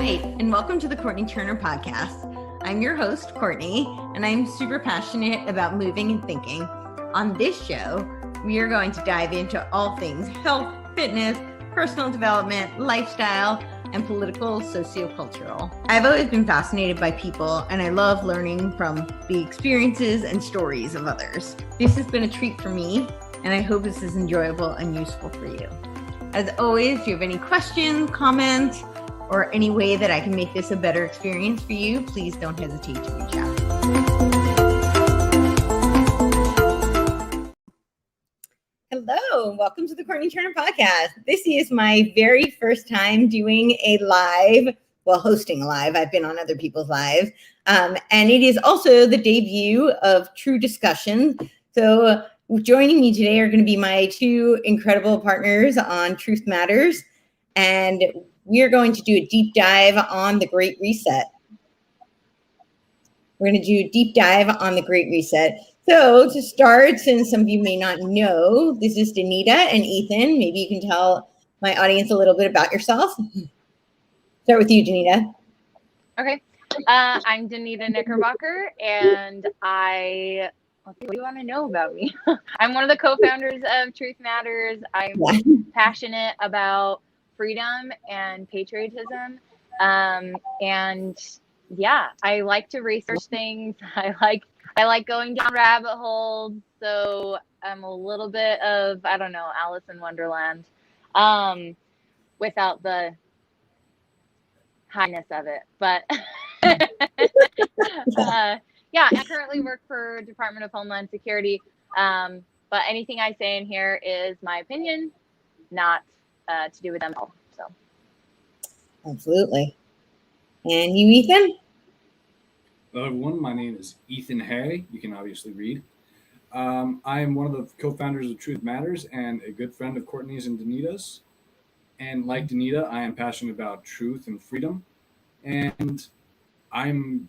right, and welcome to the Courtenay Turner podcast. I'm your host, Courtney, and I'm super passionate about moving and thinking. On this show, we are going to dive into all things health, fitness, personal development, lifestyle, and political, sociocultural. I've always been fascinated by people, and I love learning from the experiences and stories of others. This has been a treat for me, and I hope this is enjoyable and useful for you. As always, if you have any questions, comments, or any way that I can make this a better experience for you, please don't hesitate to reach out. Hello, and welcome to the Courtenay Turner podcast. This is my very first time doing a live, hosting a live. I've been on other people's lives. And it is also the debut of True Discussion. So joining me today are going to be my two incredible partners on TruthMatters. And we are going to do a deep dive on the Great Reset. We're going to do a deep dive on the Great Reset. So to start, since some of you may not know, this is Danita and Ethan. Maybe you can tell my audience a little bit about yourself. Start with you, Danita. Okay. I'm Danita Knickerbocker, and what do you want to know about me? I'm one of the co-founders of TruthMatters. I'm passionate about freedom and patriotism. And yeah, I like to research things. I like going down rabbit holes. So I'm a little bit of, Alice in Wonderland, without the highness of it. But yeah, I currently work for Department of Homeland Security. But anything I say in here is my opinion, not to do with them at all. So, absolutely. And you, Ethan? Hello, everyone. My name is Ethan Hay. You can obviously read. I am one of the co-founders of TruthMatters and a good friend of Courtney's and Danita's. And like Danita, I am passionate about truth and freedom. And I'm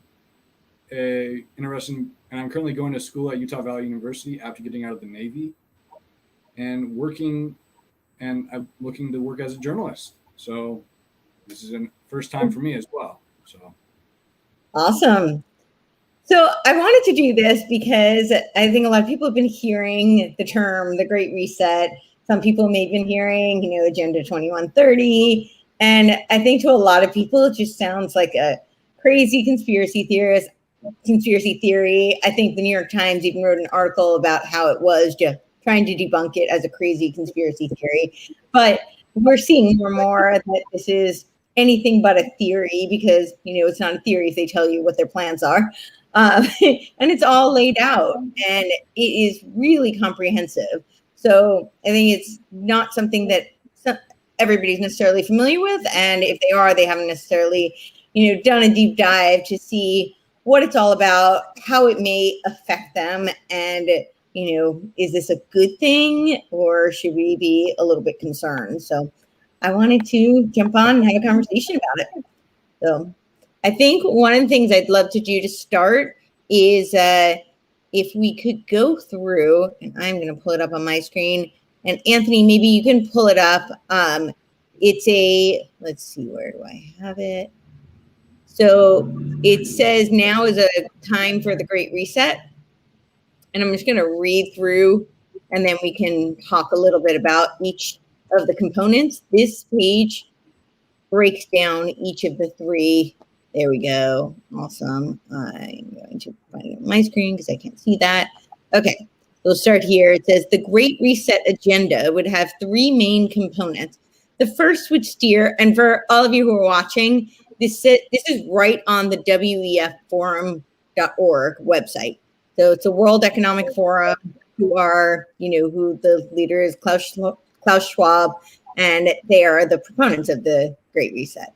I'm currently going to school at Utah Valley University after getting out of the Navy and working. And I'm looking to work as a journalist. So this is a first time for me as well. So awesome. So I wanted to do this because I think a lot of people have been hearing the term, the Great Reset. Some people may have been hearing, Agenda 2130. And I think to a lot of people, it just sounds like a crazy conspiracy theory. I think the New York Times even wrote an article about how it was just trying to debunk it as a crazy conspiracy theory. But we're seeing more and more that this is anything but a theory because, it's not a theory if they tell you what their plans are. And it's all laid out and it is really comprehensive. So I think it's not something that everybody's necessarily familiar with. And if they are, they haven't necessarily, done a deep dive to see what it's all about, how it may affect them, and is this a good thing or should we be a little bit concerned? So I wanted to jump on and have a conversation about it. So I think one of the things I'd love to do to start is if we could go through, and I'm going to pull it up on my screen, and Anthony, maybe you can pull it up. Let's see, where do I have it? So it says now is a time for the Great Reset. And I'm just going to read through, and then we can talk a little bit about each of the components. This page breaks down each of the three. There we go. Awesome. I'm going to find it on my screen because I can't see that. Okay, we'll start here. It says the Great Reset agenda would have three main components. The first would steer, and for all of you who are watching, this is right on the wefforum.org website. So it's a World Economic Forum who the leader is Klaus Schwab, and they are the proponents of the Great Reset.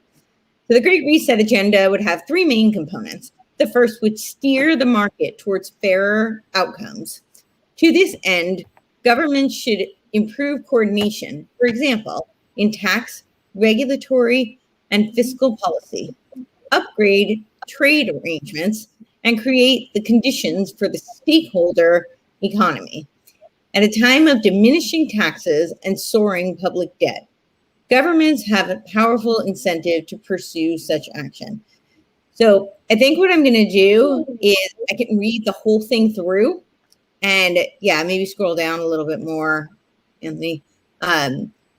So the Great Reset agenda would have three main components. The first would steer the market towards fairer outcomes. To this end, governments should improve coordination, for example, in tax, regulatory, and fiscal policy, upgrade trade arrangements, and create the conditions for the stakeholder economy. At a time of diminishing taxes and soaring public debt, Governments have a powerful incentive to pursue such action. So I think what I'm going to do is I can read the whole thing through, and yeah, maybe scroll down a little bit more, Anthony.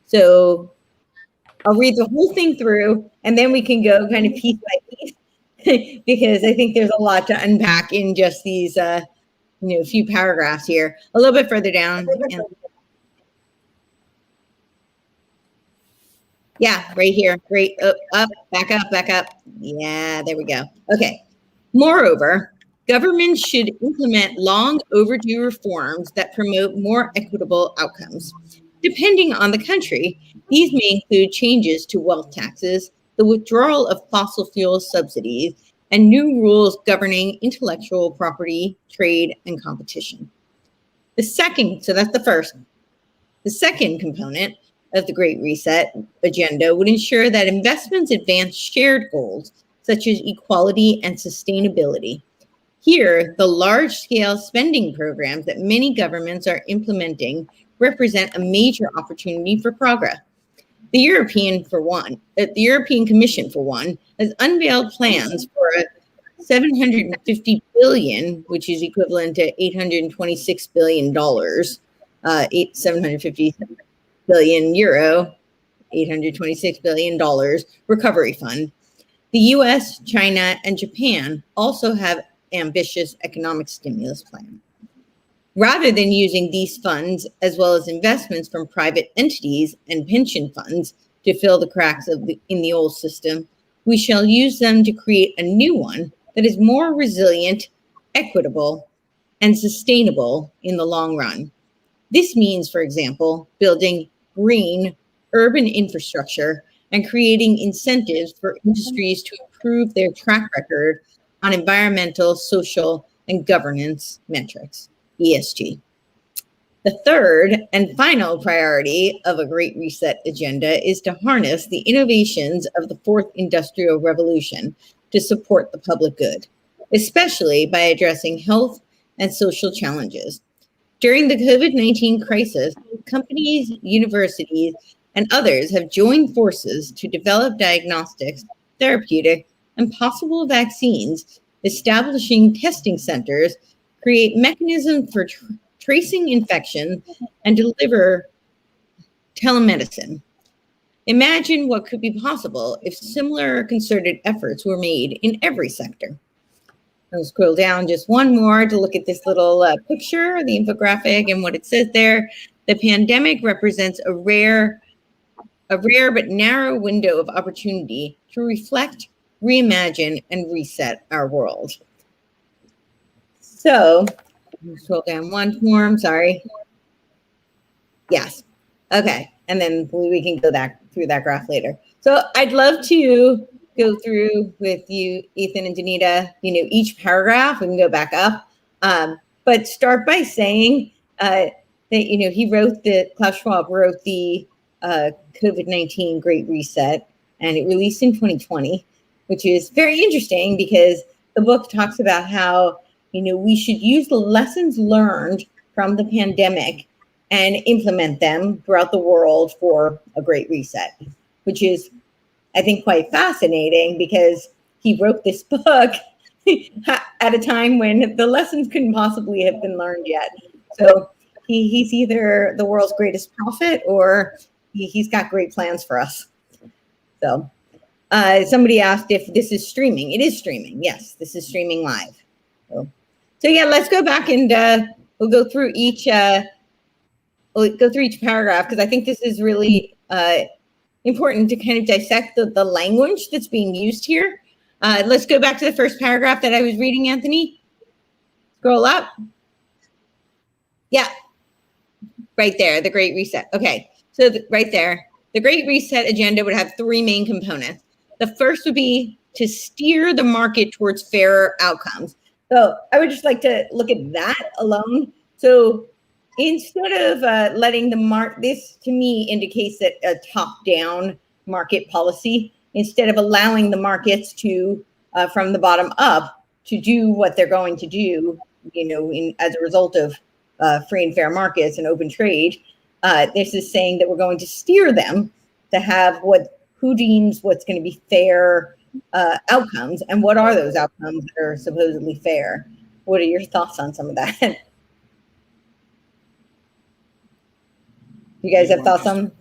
So I'll read the whole thing through, and then we can go kind of piece by piece, because I think there's a lot to unpack in just these, few paragraphs here. A little bit further down. Yeah, right here. Great. Up, back up, back up. Yeah, there we go. Okay. Moreover, governments should implement long overdue reforms that promote more equitable outcomes. Depending on the country, these may include changes to wealth taxes, the withdrawal of fossil fuel subsidies, and new rules governing intellectual property, trade, and competition. So that's the first. The second component of the Great Reset agenda would ensure that investments advance shared goals such as equality and sustainability. Here, the large-scale spending programs that many governments are implementing represent a major opportunity for progress. The European Commission, for one, has unveiled plans for a 750 billion, which is equivalent to $826 billion, 750 billion euro, $826 billion recovery fund. The US, China, and Japan also have ambitious economic stimulus plans. Rather than using these funds, as well as investments from private entities and pension funds to fill the cracks in the old system, we shall use them to create a new one that is more resilient, equitable, and sustainable in the long run. This means, for example, building green urban infrastructure and creating incentives for industries to improve their track record on environmental, social, and governance metrics, ESG. The third and final priority of a Great Reset agenda is to harness the innovations of the fourth industrial revolution to support the public good, especially by addressing health and social challenges. During the COVID-19 crisis, companies, universities, and others have joined forces to develop diagnostics, therapeutic, and possible vaccines, establishing testing centers, create mechanisms for tracing infections, and deliver telemedicine. Imagine what could be possible if similar concerted efforts were made in every sector. I'll scroll down just one more to look at this little picture, the infographic, and what it says there. The pandemic represents a rare but narrow window of opportunity to reflect, reimagine, and reset our world. So, scroll down one more, sorry. Yes. Okay. And then we can go through that graph later. So I'd love to go through with you, Ethan and Danita, each paragraph. We can go back up. But start by saying that, Klaus Schwab wrote the COVID-19 Great Reset, and it released in 2020, which is very interesting because the book talks about how, we should use the lessons learned from the pandemic and implement them throughout the world for a Great Reset, which is, I think, quite fascinating because he wrote this book at a time when the lessons couldn't possibly have been learned yet. So he's either the world's greatest prophet or he's got great plans for us. So somebody asked if this is streaming. It is streaming. Yes, this is streaming live. So yeah, let's go back and we'll go through each paragraph because I think this is really important to kind of dissect the language that's being used here. Let's go back to the first paragraph that I was reading, Anthony. Scroll up. Yeah, right there, the Great Reset. Okay, so right there, the Great Reset agenda would have three main components. The first would be to steer the market towards fairer outcomes. So I would just like to look at that alone. So instead of letting this to me indicates that a top-down market policy, instead of allowing the markets to, from the bottom up, to do what they're going to do, as a result of free and fair markets and open trade, this is saying that we're going to steer them to have who deems what's going to be fair outcomes, and what are those outcomes that are supposedly fair? What are your thoughts on some of that? You guys have thoughts on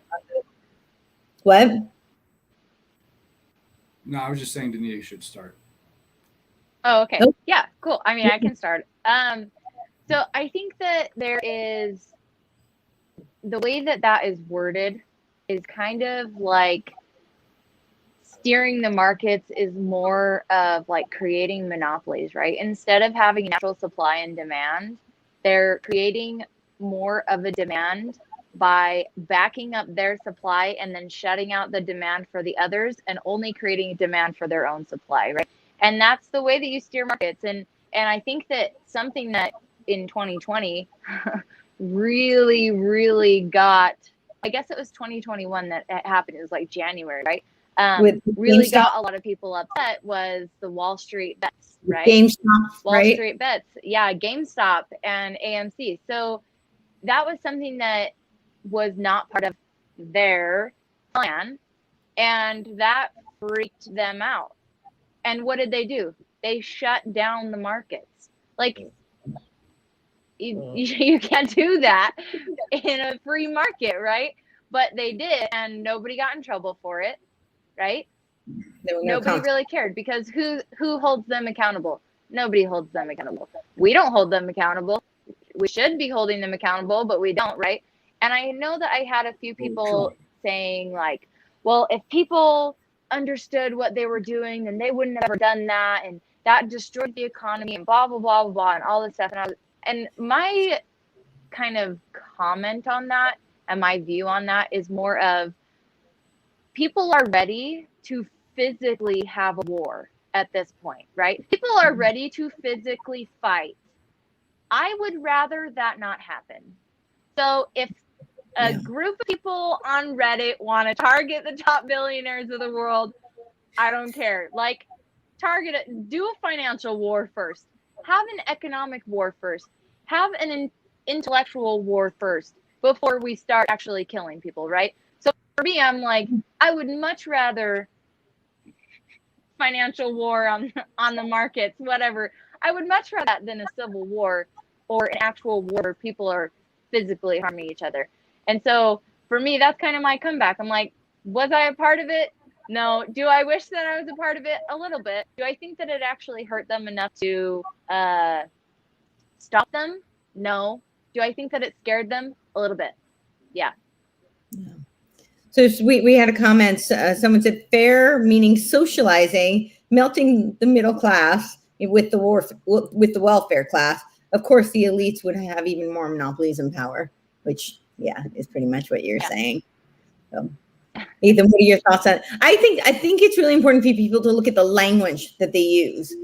what? No, I was just saying Danita should start. Oh, okay. Nope. Yeah, cool. I mean, I can start. So I think that there is the way that is worded is kind of like steering the markets is more of like creating monopolies, right? Instead of having natural supply and demand, they're creating more of a demand by backing up their supply and then shutting out the demand for the others and only creating a demand for their own supply, right? And that's the way that you steer markets. And I think that something that in 2020 really, really got, I guess it was 2021 that it happened. It was like January, right? Really got a lot of people upset was the Wall Street bets, right? GameStop, Wall Street bets. Yeah, GameStop and AMC. So that was something that was not part of their plan, and that freaked them out. And what did they do? They shut down the markets. Like, you can't do that in a free market, right? But they did, and nobody got in trouble for it, right? Nobody really cared, because who holds them accountable? Nobody holds them accountable. We don't hold them accountable. We should be holding them accountable, but we don't, right? And I know that I had a few people saying like, well, if people understood what they were doing, then they wouldn't have ever done that, and that destroyed the economy, and blah blah blah blah blah, and all this stuff. And my kind of comment on that and my view on that is more of, people are ready to physically have a war at this point, right? People are ready to physically fight. I would rather that not happen. So if a group of people on Reddit want to target the top billionaires of the world, I don't care. Like, target it, do a financial war first, have an economic war first, have an intellectual war first before we start actually killing people, right? So for me, I'm like, I would much rather financial war on the markets, whatever. I would much rather that than a civil war or an actual war where people are physically harming each other. And so for me, that's kind of my comeback. I'm like, was I a part of it? No. Do I wish that I was a part of it? A little bit. Do I think that it actually hurt them enough to stop them? No. Do I think that it scared them? A little bit. Yeah. So we had a comment. Someone said fair meaning socializing, melting the middle class with the welfare class. Of course, the elites would have even more monopolies and power, which is pretty much what you're saying. So, Ethan, what are your thoughts on it? I think it's really important for people to look at the language that they use.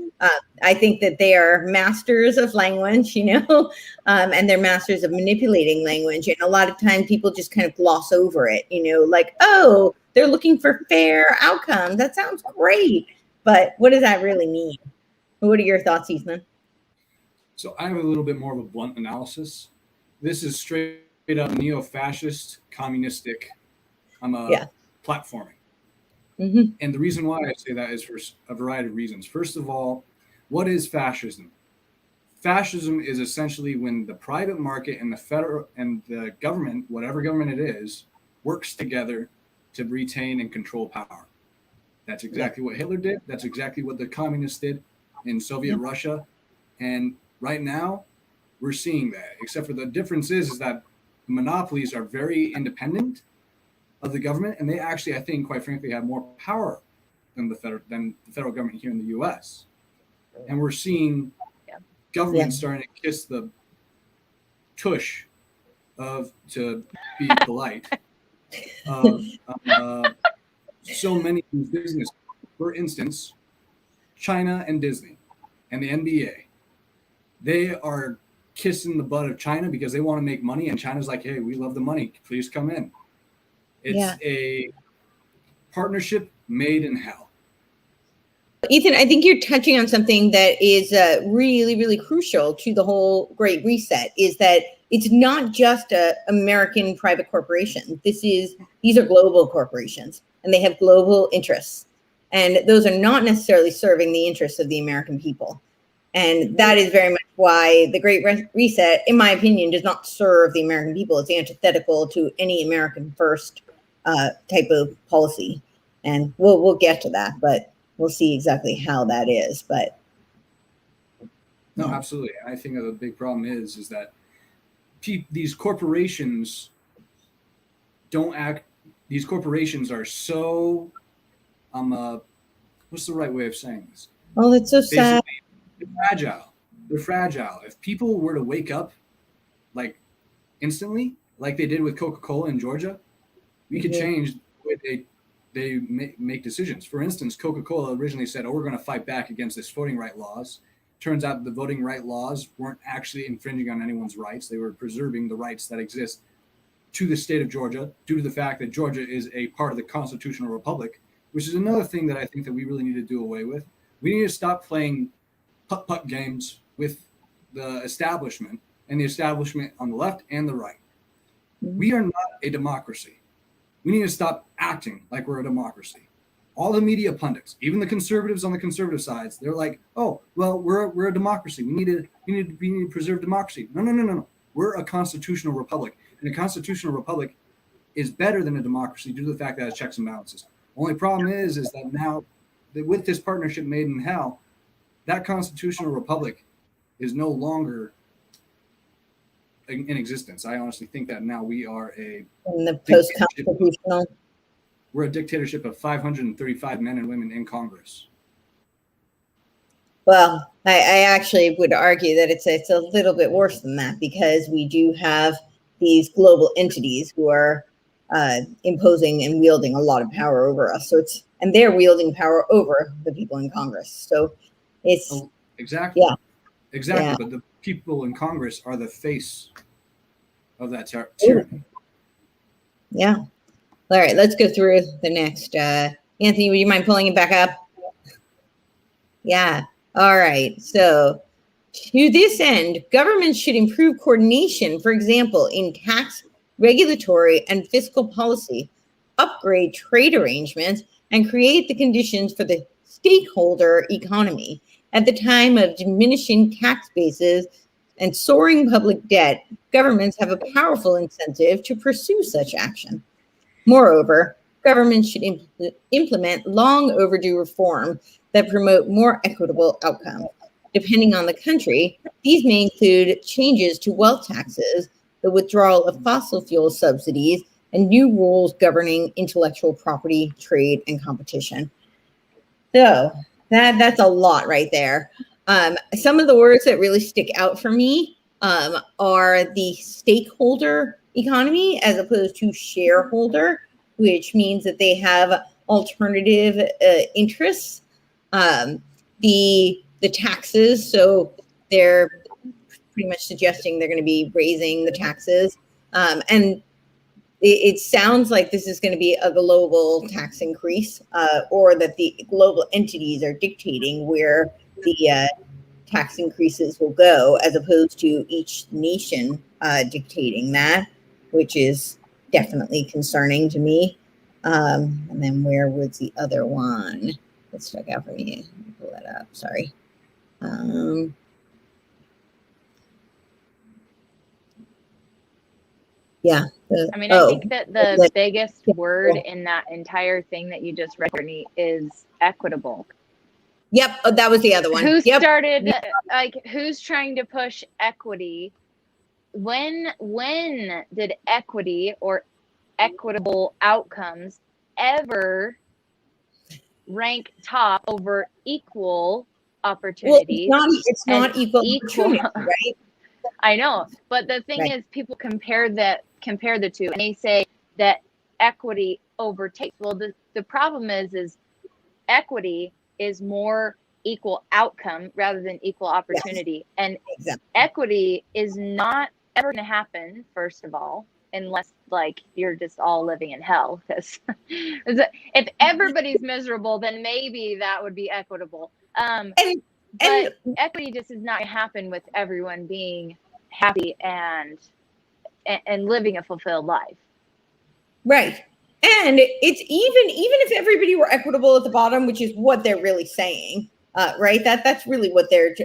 I think that they are masters of language, and they're masters of manipulating language. And a lot of times people just kind of gloss over it, like, oh, they're looking for fair outcomes. That sounds great. But what does that really mean? What are your thoughts, Ethan? So I have a little bit more of a blunt analysis. This is straight up neo-fascist, communistic platforming. Mm-hmm. And the reason why I say that is for a variety of reasons. First of all, what is fascism? Fascism is essentially when the private market and the federal and the government, whatever government it is, works together to retain and control power. That's exactly what Hitler did. That's exactly what the communists did in Soviet Russia. And right now, we're seeing that, except for the difference is that monopolies are very independent of the government, and they actually, I think, quite frankly, have more power than the federal government here in the U.S. And we're seeing government starting to kiss the tush to be polite, of so many businesses. For instance, China and Disney and the NBA, they are kissing the butt of China because they want to make money, and China's like, hey, we love the money. Please come in. It's a partnership made in hell. Ethan, I think you're touching on something that is really, really crucial to the whole Great Reset, is that it's not just a American private corporation. These are global corporations, and they have global interests. And those are not necessarily serving the interests of the American people. And that is very much why the Great Reset, in my opinion, does not serve the American people. It's antithetical to any American first type of policy. And we'll get to that, but we'll see exactly how that is. But no, absolutely. I think the big problem is that these corporations don't act. These corporations are so what's the right way of saying this? Oh, it's so sad. They're fragile. If people were to wake up like instantly, like they did with Coca-Cola in Georgia, we could change the way they make decisions. For instance, Coca-Cola originally said, "Oh, we're going to fight back against this voting right laws." Turns out the voting right laws weren't actually infringing on anyone's rights. They were preserving the rights that exist to the state of Georgia due to the fact that Georgia is a part of the constitutional republic, which is another thing that I think that we really need to do away with. We need to stop playing putt-putt games with the establishment, and the establishment on the left and the right. We are not a democracy. We need to stop acting like we're a democracy. All the media pundits, even the conservatives on the conservative sides, they're like, "Oh, well, we're a democracy. We need to preserve democracy." No. We're a constitutional republic, and a constitutional republic is better than a democracy due to the fact that it has checks and balances. Only problem is that now, with this partnership made in hell, that constitutional republic is no longer in existence. I honestly think that now we are in the post-constitutional. We're a dictatorship of 535 men and women in Congress. Well, I actually would argue that it's a little bit worse than that, because we do have these global entities who are imposing and wielding a lot of power over us. And they're wielding power over the people in Congress. So it's exactly. Yeah. Exactly. Yeah. But the people in Congress are the face of that tyranny. Yeah. All right, let's go through the next. Anthony, would you mind pulling it back up? Yeah. All right. So to this end, governments should improve coordination, for example, in tax, regulatory, and fiscal policy, upgrade trade arrangements, and create the conditions for the stakeholder economy. At the time of diminishing tax bases and soaring public debt, governments have a powerful incentive to pursue such action. Moreover, governments should implement long overdue reform that promote more equitable outcomes. Depending on the country, these may include changes to wealth taxes, the withdrawal of fossil fuel subsidies, and new rules governing intellectual property, trade, and competition. So that's a lot right there. Some of the words that really stick out for me are the stakeholder economy as opposed to shareholder, which means that they have alternative interests. The taxes, so they're pretty much suggesting they're going to be raising the taxes, and it sounds like this is going to be a global tax increase, or that the global entities are dictating where the tax increases will go, as opposed to each nation dictating that, which is definitely concerning to me. And then where was the other one that stuck out for me? Let me pull that up. Sorry. Yeah. I think that the biggest word in that entire thing that you just read, Courtney, is equitable. Yep, that was the other one. Who started, who's trying to push equity? When did equity or equitable outcomes ever rank top over equal opportunities? Well, it's not equal opportunity, right? I know, but the thing is, people compare the two, and they say that equity overtakes. Well, the problem is equity is more equal outcome rather than equal opportunity, and equity is not ever going to happen, first of all, unless you're just all living in hell. Because if everybody's miserable, then maybe that would be equitable. But equity just is not going to happen with everyone being happy and and living a fulfilled life. Right. And it's even if everybody were equitable at the bottom, which is what they're really saying, right? That's really what they're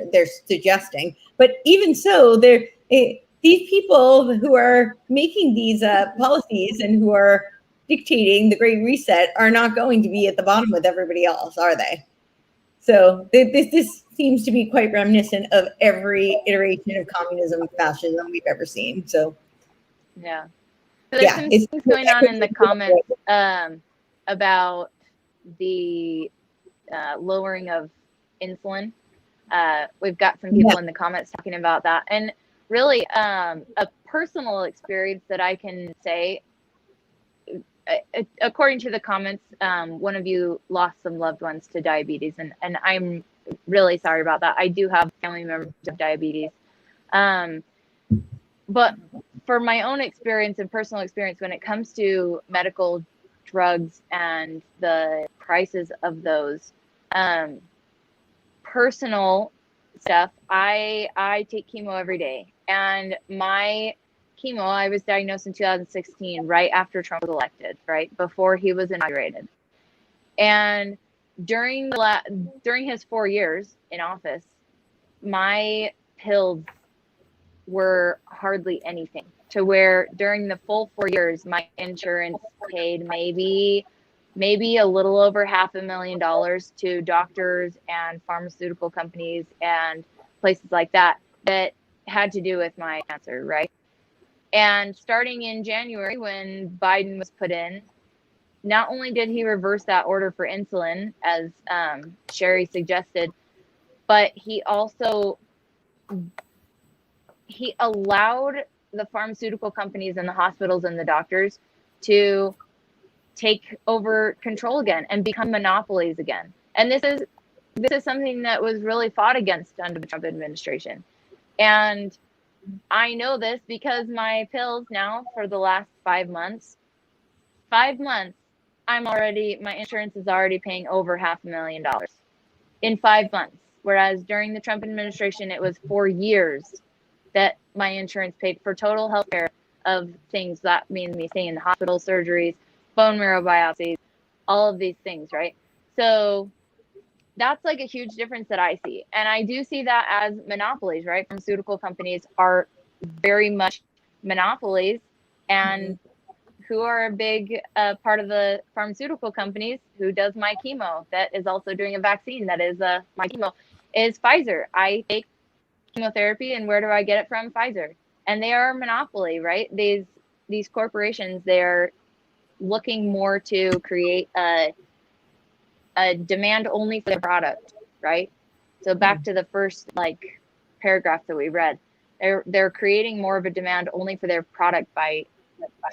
suggesting. But even so, these people who are making these policies and who are dictating the Great Reset are not going to be at the bottom with everybody else, are they? So this seems to be quite reminiscent of every iteration of communism, fascism we've ever seen. So yeah. So there's some things going on in the comments about the lowering of insulin. We've got some people in the comments talking about that. And really, a personal experience that I can say, according to the comments, one of you lost some loved ones to diabetes. And I'm really sorry about that. I do have family members with diabetes. But for my own experience and personal experience, when it comes to medical drugs and the prices of those, personal stuff, I take chemo every day. And my chemo, I was diagnosed in 2016, right after Trump was elected, right before he was inaugurated. And during his 4 years in office, my pills were hardly anything, to where during the full 4 years, my insurance paid maybe a little over $500,000 to doctors and pharmaceutical companies and places like that had to do with my cancer, right? And starting in January, when Biden was put in, not only did he reverse that order for insulin, as Sherry suggested, but he also allowed the pharmaceutical companies and the hospitals and the doctors to take over control again and become monopolies again. And this is something that was really fought against under the Trump administration. And I know this because my pills now, for the last 5 months, my insurance is already paying over $500,000 in 5 months. Whereas during the Trump administration, it was 4 years that my insurance paid for total health care of things. That means me staying in the hospital, surgeries, bone marrow biopsies, all of these things, right? So that's like a huge difference that I see. And I do see that as monopolies, right? Pharmaceutical companies are very much monopolies. And who are a big part of the pharmaceutical companies, who does my chemo, that is also doing a vaccine that is my chemo, is Pfizer. I take chemotherapy, and where do I get it from? Pfizer. And they are a monopoly, right? These corporations, they're looking more to create a demand only for their product, right? So back to the first paragraph that we read, they're creating more of a demand only for their product by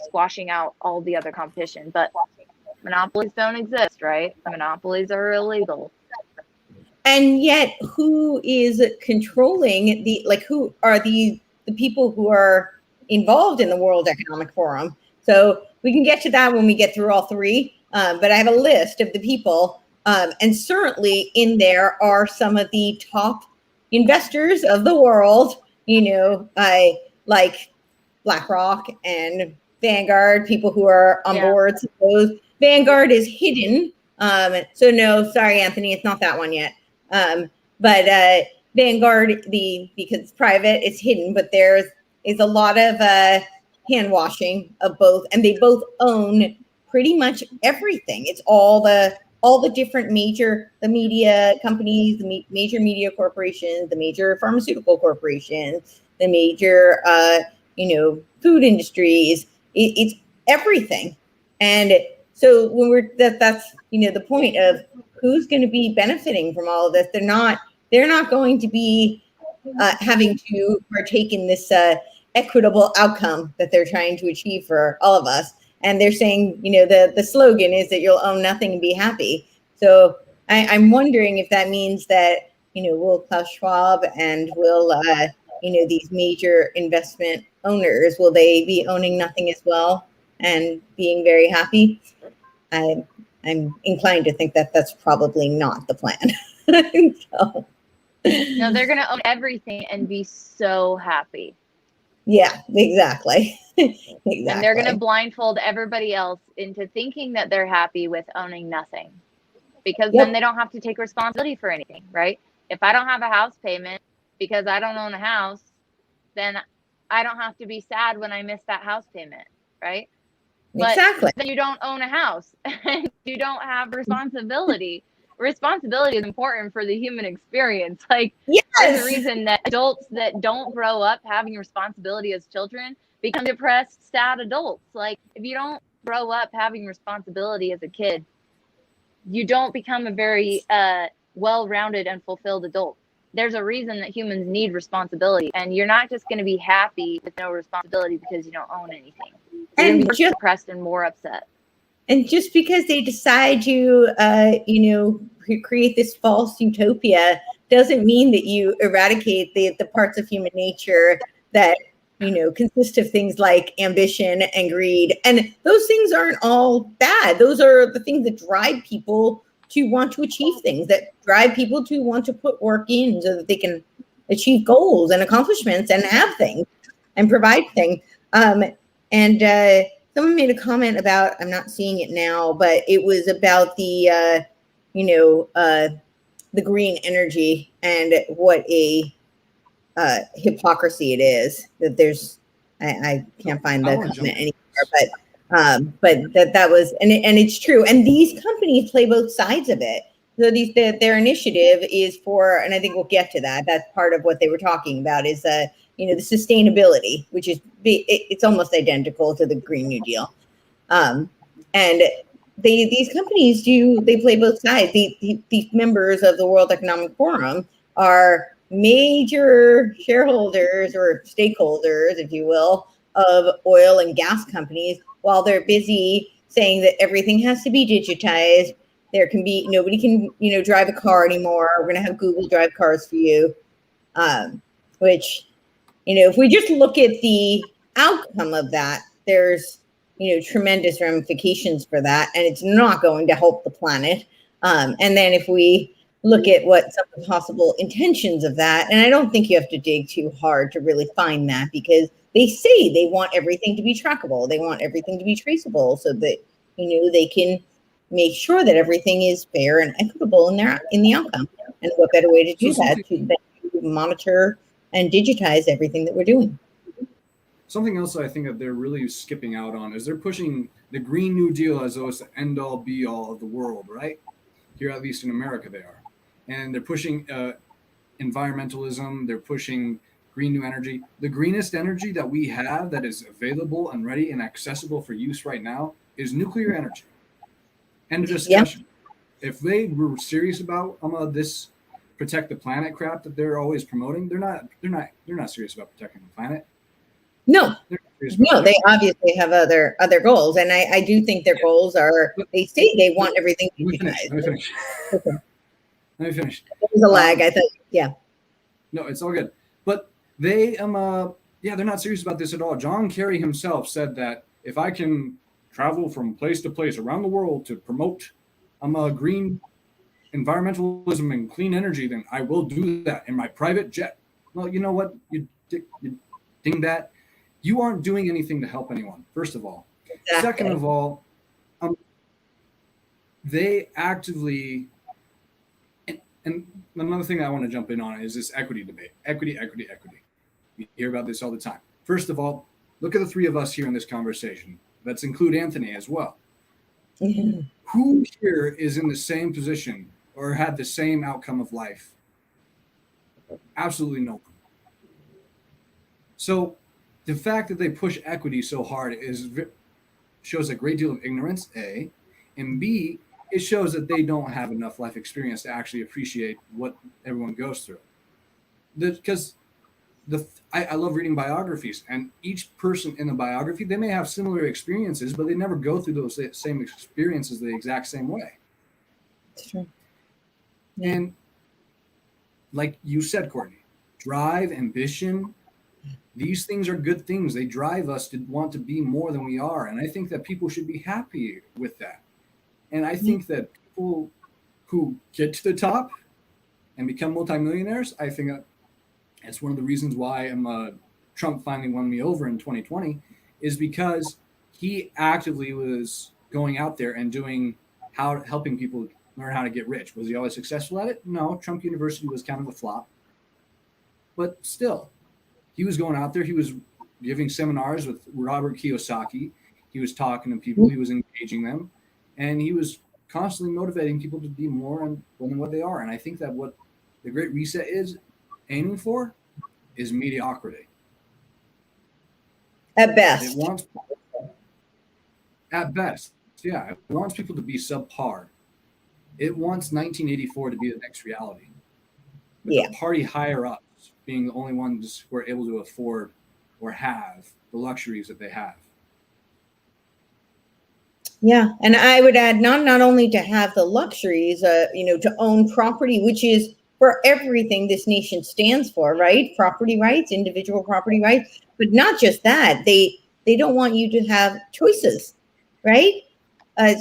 squashing out all the other competition. But monopolies don't exist, right? Monopolies are illegal. And yet, who is controlling who are the people who are involved in the World Economic Forum? So we can get to that when we get through all three. But I have a list of the people, and certainly in there are some of the top investors of the world. Like BlackRock and Vanguard, people who are on board. Suppose Vanguard is hidden. So no, sorry, Anthony, it's not that one yet. But Vanguard, because it's private, it's hidden, but there is a lot of hand washing of both, and they both own pretty much everything. It's all the different media companies, the major media corporations, the major pharmaceutical corporations, the major food industries. It's everything. And so when that's the point of who's going to be benefiting from all of this. They're not going to be having to partake in this equitable outcome that they're trying to achieve for all of us. And they're saying, the slogan is that you'll own nothing and be happy. So I'm wondering if that means that, will Klaus Schwab and will, these major investment owners, will they be owning nothing as well and being very happy? I'm inclined to think that that's probably not the plan. No, they're going to own everything and be so happy. Yeah, exactly. And they're going to Exactly. blindfold everybody else into thinking that they're happy with owning nothing, because then Yep. they don't have to take responsibility for anything, right? If I don't have a house payment because I don't own a house, then I don't have to be sad when I miss that house payment, right? But Exactly. then you don't own a house and you don't have responsibility. Responsibility is important for the human experience. Like, there's a Yes. reason that adults that don't grow up having responsibility as children become depressed, sad adults. Like, if you don't grow up having responsibility as a kid, you don't become a very well-rounded and fulfilled adult. There's a reason that humans need responsibility, and you're not just going to be happy with no responsibility because you don't own anything. You're going to And be more just depressed and more upset. because they decide to create this false utopia doesn't mean that you eradicate the parts of human nature that consist of things like ambition and greed. And those things aren't all bad. Those are the things that drive people to want to achieve things, that drive people to want to put work in so that they can achieve goals and accomplishments and have things and provide things. And Someone made a comment about, I'm not seeing it now, but it was about the green energy and what a hypocrisy it is. That there's, I can't find the comment anymore, but that was, and it's true. And these companies play both sides of it. So their initiative is for, and I think we'll get to that. That's part of what they were talking about is the sustainability, which is it's almost identical to the Green New Deal. And these companies they play both sides. These members of the World Economic Forum are major shareholders or stakeholders, if you will, of oil and gas companies, while they're busy saying that everything has to be digitized. There can be nobody can drive a car anymore. We're going to have Google drive cars for you, which if we just look at the outcome of that, there's tremendous ramifications for that, and it's not going to help the planet. And then if we look at what some of the possible intentions of that, and I don't think you have to dig too hard to really find that, because they say they want everything to be trackable, they want everything to be traceable, so that they can make sure that everything is fair and equitable in the outcome. And what better way to do that to monitor and digitize everything that we're doing. Something else I think that they're really skipping out on is they're pushing the Green New Deal as though it's the end all be all of the world, right? Here, at least in America, they are. And they're pushing environmentalism, they're pushing green new energy. The greenest energy that we have that is available and ready and accessible for use right now is nuclear energy. End of discussion. Yeah. If they were serious about this protect the planet crap that they're always promoting, they're not serious about protecting the planet. No, they obviously have other goals, and I do think their goals are. They say they want everything digitized. Let me finish. There's a lag. I thought, yeah. No, it's all good. But they they're not serious about this at all. John Kerry himself said that if I can travel from place to place around the world to promote green environmentalism and clean energy, then I will do that in my private jet. Well, you know what? You ding that. You aren't doing anything to help anyone, first of all. Exactly. Second of all, they actively, and another thing I want to jump in on is this equity debate. Equity. We hear about this all the time. First of all, look at the three of us here in this conversation. Let's include Anthony as well. Mm-hmm. Who here is in the same position or had the same outcome of life? Absolutely no one. So the fact that they push equity so hard shows a great deal of ignorance, A, and B, it shows that they don't have enough life experience to actually appreciate what everyone goes through. Because I love reading biographies, and each person in the biography, they may have similar experiences, but they never go through those same experiences the exact same way. That's true. Yeah. And like you said, Courtney, drive, ambition, these things are good things. They drive us to want to be more than we are. And I think that people should be happy with that. And I think that people who get to the top and become multimillionaires, I think it's one of the reasons why Trump finally won me over in 2020 is because he actively was going out there and helping people learn how to get rich. Was he always successful at it? No. Trump University was kind of a flop. But still, he was going out there. He was giving seminars with Robert Kiyosaki. He was talking to people. He was engaging them. And he was constantly motivating people to be more than what they are. And I think that what the Great Reset is aiming for is mediocrity. At best. At best, yeah. It wants people to be subpar. It wants 1984 to be the next reality. With the party higher ups being the only ones who are able to afford or have the luxuries that they have. Yeah, and I would add not only to have the luxuries, to own property, which is for everything this nation stands for, right? Property rights, individual property rights, but not just that. They don't want you to have choices, right?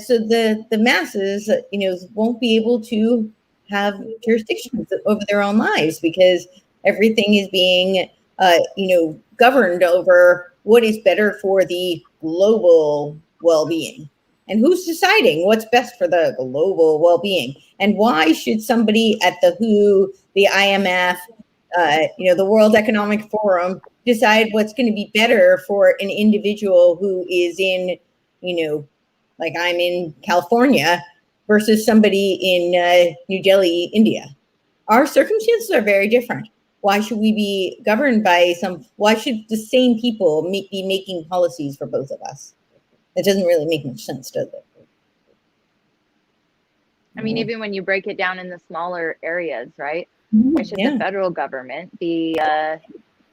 So the masses, won't be able to have jurisdictions over their own lives because everything is being, governed over what is better for the global well-being. And who's deciding what's best for the global well-being? And why should somebody at the WHO, the IMF, the World Economic Forum decide what's going to be better for an individual who is in, like I'm in California versus somebody in New Delhi, India? Our circumstances are very different. Why should we be governed by why should the same people be making policies for both of us? It doesn't really make much sense, does it? I mean, even when you break it down in the smaller areas, right? Why should the federal government be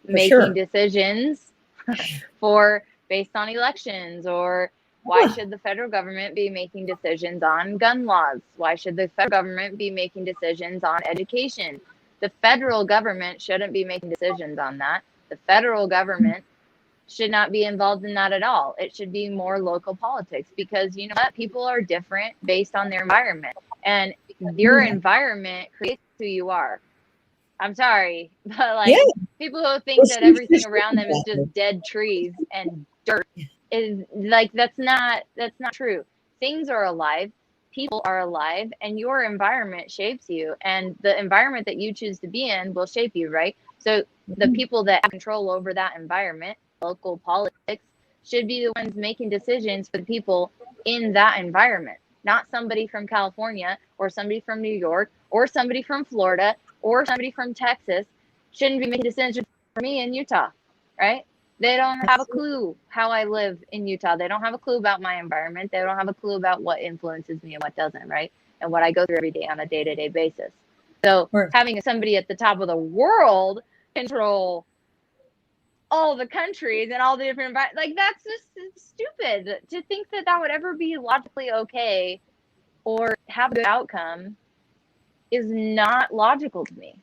making decisions based on elections? Or why should the federal government be making decisions on gun laws? Why should the federal government be making decisions on education? The federal government shouldn't be making decisions on that. The federal government should not be involved in that at all. It should be more local politics because you know what? People are different based on their environment, and your environment creates who you are. I'm sorry, but people who think that everything around them is just dead trees and dirt is that's not true. Things are alive, people are alive, and your environment shapes you, and the environment that you choose to be in will shape you, right? So the people that have control over that environment, local politics, should be the ones making decisions for the people in that environment, not somebody from California or somebody from New York or somebody from Florida or somebody from Texas shouldn't be making decisions for me in Utah, right? They don't have a clue how I live in Utah. They don't have a clue about my environment. They don't have a clue about what influences me and what doesn't, right? And what I go through every day on a day-to-day basis. So having somebody at the top of the world control all the countries and all the different that's just stupid. To think that would ever be logically okay or have a good outcome is not logical to me.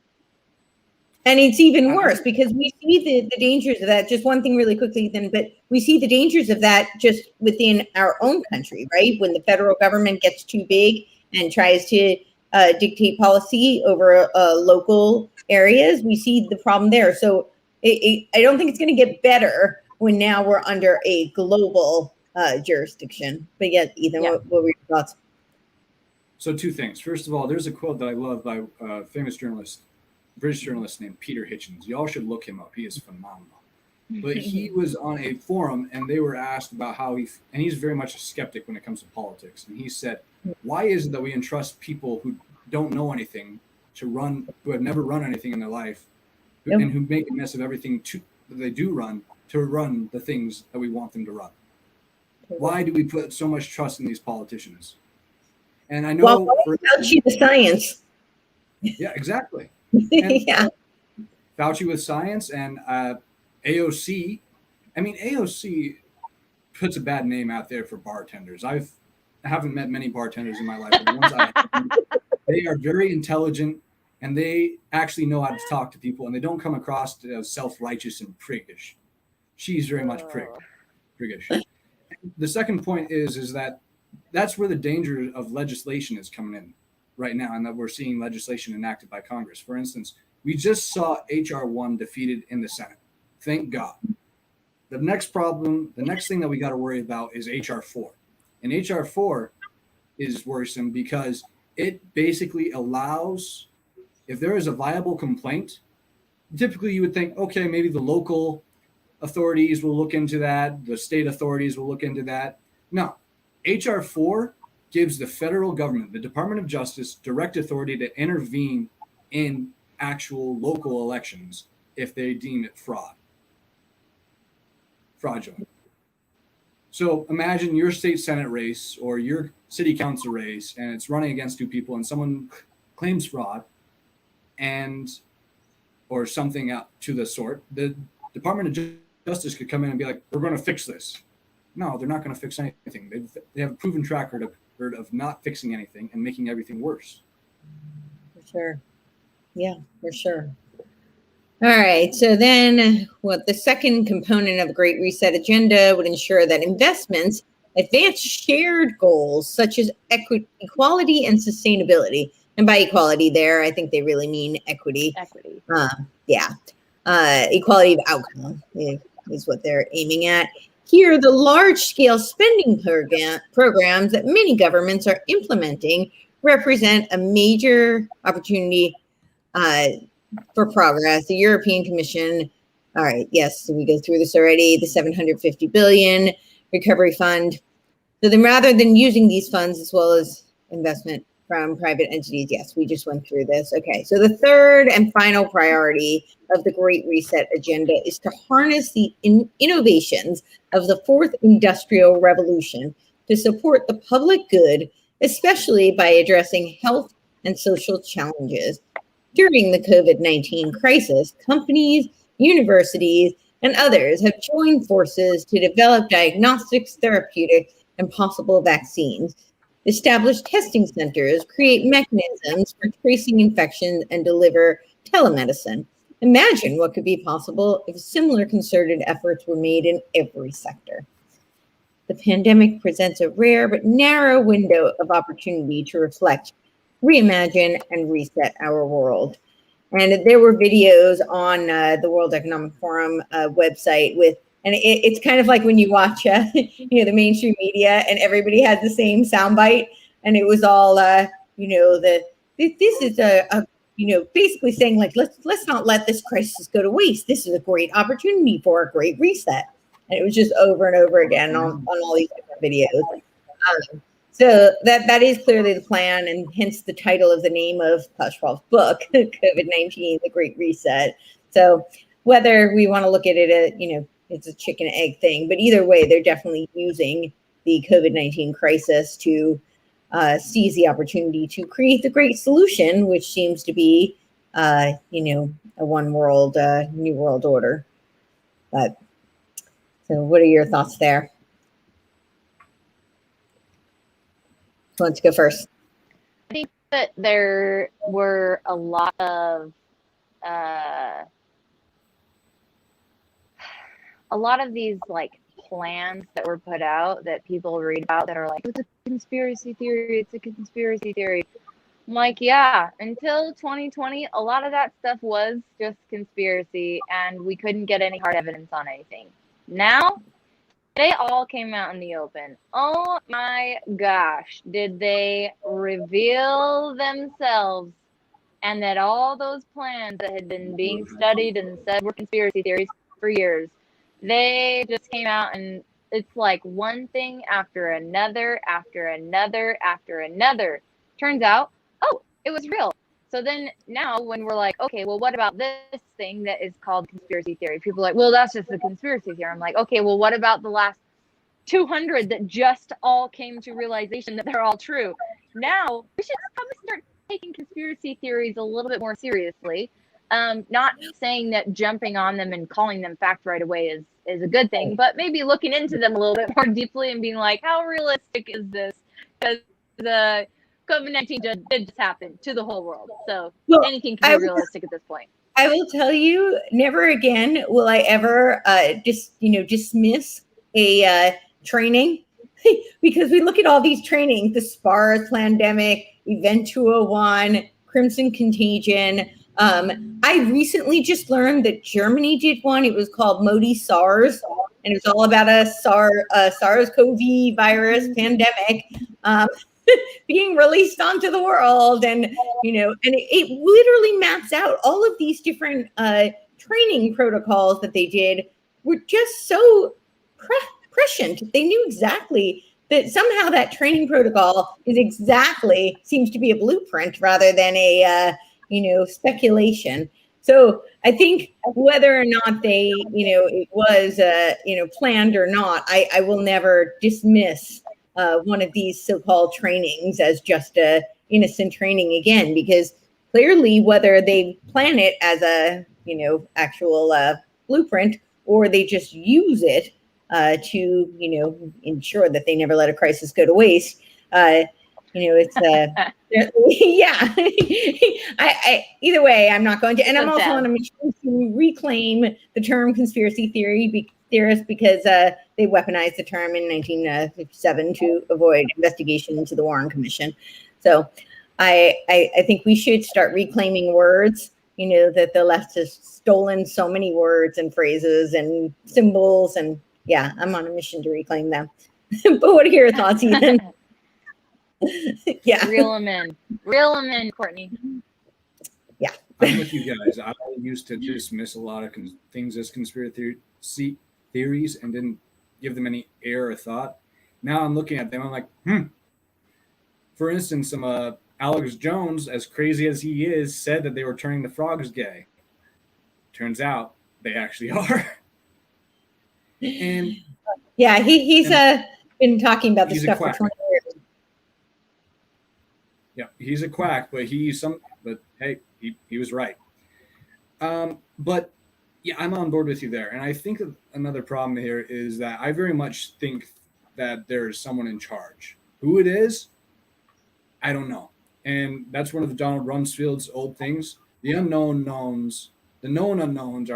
And it's even worse because we see the dangers of that. Just one thing really quickly then, but we see the dangers of that just within our own country, right? When the federal government gets too big and tries to dictate policy over local areas, we see the problem there. So I don't think it's going to get better when now we're under a global jurisdiction. But yeah, Ethan, what were your thoughts? So two things. First of all, there's a quote that I love by a famous British journalist named Peter Hitchens. Y'all should look him up. He is phenomenal. But he was on a forum and they were asked about and he's very much a skeptic when it comes to politics. And he said, why is it that we entrust people who don't know anything who have never run anything in their life, and who make a mess of everything that they do run, to run the things that we want them to run? Why do we put so much trust in these politicians? And I know Fauci the science. Yeah, exactly. Yeah. Fauci with science and AOC. I mean, AOC puts a bad name out there for bartenders. I haven't met many bartenders in my life, but the ones I have, they are very intelligent and they actually know how to talk to people, and they don't come across as self-righteous and priggish. She's very much priggish. The second point is that that's where the danger of legislation is coming in right now, and that we're seeing legislation enacted by Congress. For instance, we just saw HR 1 defeated in the Senate. Thank God. The next thing that we got to worry about is HR 4. And HR 4 is worrisome because it basically allows, if there is a viable complaint, typically you would think, okay, maybe the local authorities will look into that, the state authorities will look into that. No, HR 4 gives the federal government, the Department of Justice, direct authority to intervene in actual local elections if they deem it fraudulent. So imagine your state Senate race or your city council race, and it's running against two people, and someone claims fraud, or something out to the sort. The Department of Justice could come in and be like, "We're going to fix this." No, they're not going to fix anything. They have a proven track record of not fixing anything and making everything worse. For sure. Yeah, for sure. All right. So then the second component of a Great Reset agenda would ensure that investments advance shared goals such as equality and sustainability. And by equality there, I think they really mean equity. Equity. Equality of outcome is what they're aiming at. Here, the large-scale spending programs that many governments are implementing represent a major opportunity for progress. The European Commission, all right, yes, so we go through this already, the 750 billion recovery fund. So then rather than using these funds as well as investment from private entities, yes, we just went through this. Okay, so the third and final priority of the Great Reset agenda is to harness the innovations of the fourth industrial revolution to support the public good, especially by addressing health and social challenges. During the COVID-19 crisis, companies, universities, and others have joined forces to develop diagnostics, therapeutics, and possible vaccines, establish testing centers, create mechanisms for tracing infections, and deliver telemedicine. Imagine what could be possible if similar concerted efforts were made in every sector. The pandemic presents a rare but narrow window of opportunity to reflect, reimagine, and reset our world. And there were videos on the World Economic Forum website and it's kind of like when you watch, the mainstream media, and everybody has the same soundbite, and it was all, this is basically saying like, let's not let this crisis go to waste. This is a great opportunity for a great reset, and it was just over and over again on all these different videos. So that is clearly the plan, and hence the title of the name of Klaus Schwab's book, COVID-19, The Great Reset. So whether we want to look at it, it's a chicken and egg thing, but either way, they're definitely using the COVID-19 crisis to seize the opportunity to create the great solution, which seems to be, a one world, new world order. But so what are your thoughts there? Who wants to go first? I think that there were a lot of these like plans that were put out that people read about that are like, it's a conspiracy theory. It's a conspiracy theory. I'm like, yeah, until 2020, a lot of that stuff was just conspiracy and we couldn't get any hard evidence on anything. Now, they all came out in the open. Oh my gosh, did they reveal themselves, and that all those plans that had been being studied and said were conspiracy theories for years, they just came out, and it's like one thing after another, after another, after another. Turns out, oh, it was real. So then now when we're like, okay, well, what about this thing that is called conspiracy theory? People are like, well, that's just a conspiracy theory. I'm like, okay, well, what about the last 200 that just all came to realization that they're all true? Now we should probably start taking conspiracy theories a little bit more seriously. Not saying that jumping on them and calling them fact right away is a good thing, but maybe looking into them a little bit more deeply and being like, how realistic is this? Because the COVID-19 did just happen to the whole world. So anything can be realistic at this point. I will tell you, never again will I ever dismiss a training because we look at all these trainings, the SPARS pandemic, Event 201, Crimson Contagion, I recently just learned that Germany did one. It was called Modi SARS, and it was all about a SARS-CoV virus pandemic being released onto the world. And, and it literally maps out all of these different training protocols that they did were just so prescient. They knew exactly that somehow that training protocol seems to be a blueprint rather than a, speculation. So I think whether or not they, it was, planned or not, I will never dismiss one of these so-called trainings as just a innocent training again, because clearly whether they plan it as a, actual blueprint or they just use it to, ensure that they never let a crisis go to waste. It's yeah. Either way, I'm not going to, and I'm also on a mission to reclaim the term conspiracy theorist because they weaponized the term in 1957 to avoid investigation into the Warren Commission. So I think we should start reclaiming words. That the left has stolen so many words and phrases and symbols, and yeah, I'm on a mission to reclaim them. But what are your thoughts, Ethan? Yeah. Reel them in, Courtney. Yeah. I'm with you guys. I used to dismiss a lot of things as conspiracy theories and didn't give them any air or thought. Now I'm looking at them, I'm like, For instance, Alex Jones, as crazy as he is, said that they were turning the frogs gay. Turns out they actually are. And yeah, he's been talking about this stuff for 20 years. Yeah, he's a quack, but hey, he was right. But yeah, I'm on board with you there. And I think that another problem here is that I very much think that there is someone in charge. Who it is, I don't know. And that's one of the Donald Rumsfeld's old things. The unknown knowns, the known unknowns